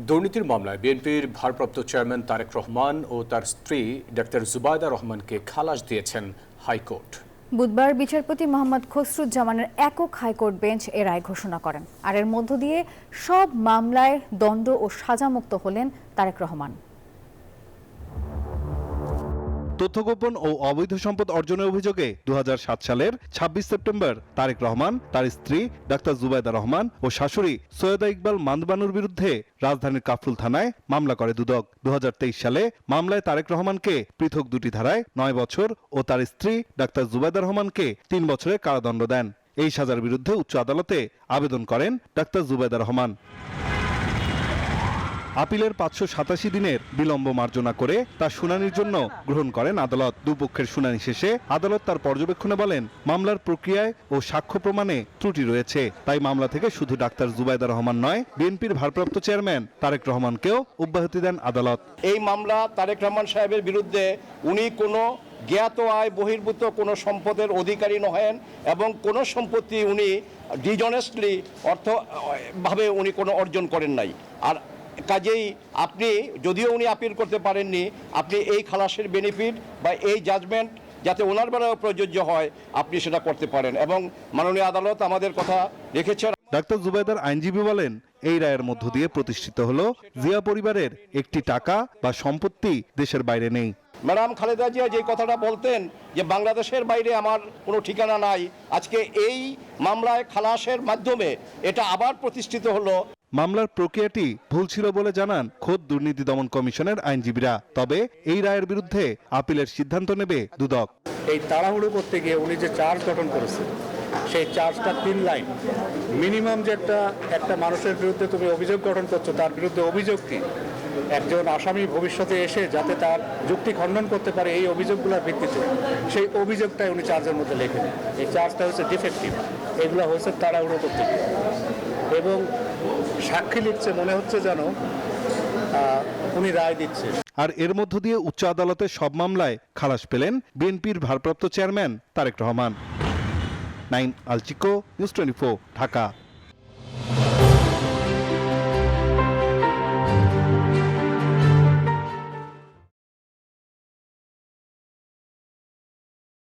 দুর্নীতির মামলায় বিএনপির ভারপ্রাপ্ত চেয়ারম্যান তারেক রহমান ও তার স্ত্রী ডাক্তার জুবায়দা রহমানকে খালাস দিয়েছেন হাইকোর্ট। বুধবার বিচারপতি মোহাম্মদ খসরুজ্জামানের একক হাইকোর্ট বেঞ্চ এ রায় ঘোষণা করেন। আর এর মধ্য দিয়ে সব মামলায় দণ্ড ও সাজামুক্ত হলেন তারেক রহমান। তথ্য গোপন ও অবৈধ সম্পদ অর্জনের অভিযোগে 2007 সালের 26 সেপ্টেম্বর তারেক রহমান, তার স্ত্রী ডাক্তার জুবায়দা রহমান ও শাশুড়ি সৈয়দা ইকবাল মান্দবানুর বিরুদ্ধে রাজধানীর কাফরুল থানায় মামলা করে দুদক। 2023 সালে মামলায় তারেক রহমানকে পৃথক দুটি ধারায় 9 বছর ও তার স্ত্রী ডাক্তার জুবায়দা রহমানকে 3 বছরের কারাদণ্ড দেন। এই সাজার বিরুদ্ধে উচ্চ আদালতে আবেদন করেন ডাক্তার জুবায়দা রহমান। আপিলের 587 দিনের বিলম্ব মার্জনা করে তার শুনানির জন্য গ্রহণ করেন আদালত। দুপক্ষের শুনানি শেষে আদালত তার পর্যবেক্ষণে বলেন, মামলার প্রক্রিয়ায় ও সাক্ষ্য প্রমাণে ত্রুটি রয়েছে। তাই মামলা থেকে শুধু ডাক্তার জুবায়দা রহমান নয়, বিএনপির ভারপ্রাপ্ত চেয়ারম্যান তারেক রহমানকেও অব্যাহতি দেন আদালত। এই মামলা তারেক রহমান সাহেবের বিরুদ্ধে উনি কোনো জ্ঞাত আয় বহির্ভূত কোনো সম্পদের অধিকারী নহেন এবং কোনো সম্পত্তি উনি ডিজনেস্টলি অর্থভাবে উনি কোনো অর্জন করেন নাই। আর কাজেই আপনি যদিও উনি আপিল করতে পারেননি, আপনি এই খালাসের বেনিফিট বা এই জাজমেন্ট যাতে ওনার বেলায় প্রযোজ্য হয় আপনি সেটা করতে পারেন এবং মাননীয় আদালত আমাদের কথা রেখেছেন। ডাক্তার জুবায়দার আইনজীবী বলেন, এই রায়ের মধ্য দিয়ে প্রতিষ্ঠিত হলো জিয়া পরিবারের একটি টাকা বা সম্পত্তি দেশের বাইরে নেই। ম্যাডাম খালেদা জিয়া যে কথাটা বলতেন যে বাংলাদেশের বাইরে আমার কোনো ঠিকানা নাই, আজকে এই মামলায় খালাসের মাধ্যমে এটা আবার প্রতিষ্ঠিত হলো। মামলার প্রক্রিয়াটি ভুল ছিল বলে জানান খোদ দুর্নীতি দমন কমিশনের আইনজীবীরা। তবে এই রায়ের বিরুদ্ধে আপিলের সিদ্ধান্ত নেবে দুদক। এই তাড়াহুড়ো করতে গিয়ে উনি যে চার্জ গঠন করেছে সেই চার্জটা 3 লাইন। মিনিমাম যে একটা মানুষের বিরুদ্ধে তুমি অভিযোগ গঠন করছো তার বিরুদ্ধে অভিযোগ কি, একজন আসামি ভবিষ্যতে এসে যাতে তার যুক্তি খণ্ডন করতে পারে এই অভিযোগগুলোর ভিত্তিতে, সেই অভিযোগটাই উনি চার্জের মধ্যে লেখেন। এই চার্জটা হচ্ছে ডিফেক্টিভ। এগুলো হচ্ছে তাড়াহুড়ো করতে গিয়ে এবং সাক্ষী লিখছে মনে হচ্ছে যেন উনি রায় দিচ্ছে। আর এর মধ্য দিয়ে উচ্চ আদালতের সব মামলায় খালাস পেলেন বিএনপির ভারপ্রাপ্ত চেয়ারম্যান তারেক রহমান। নাইম আলচিকো, নিউজ 24, ঢাকা।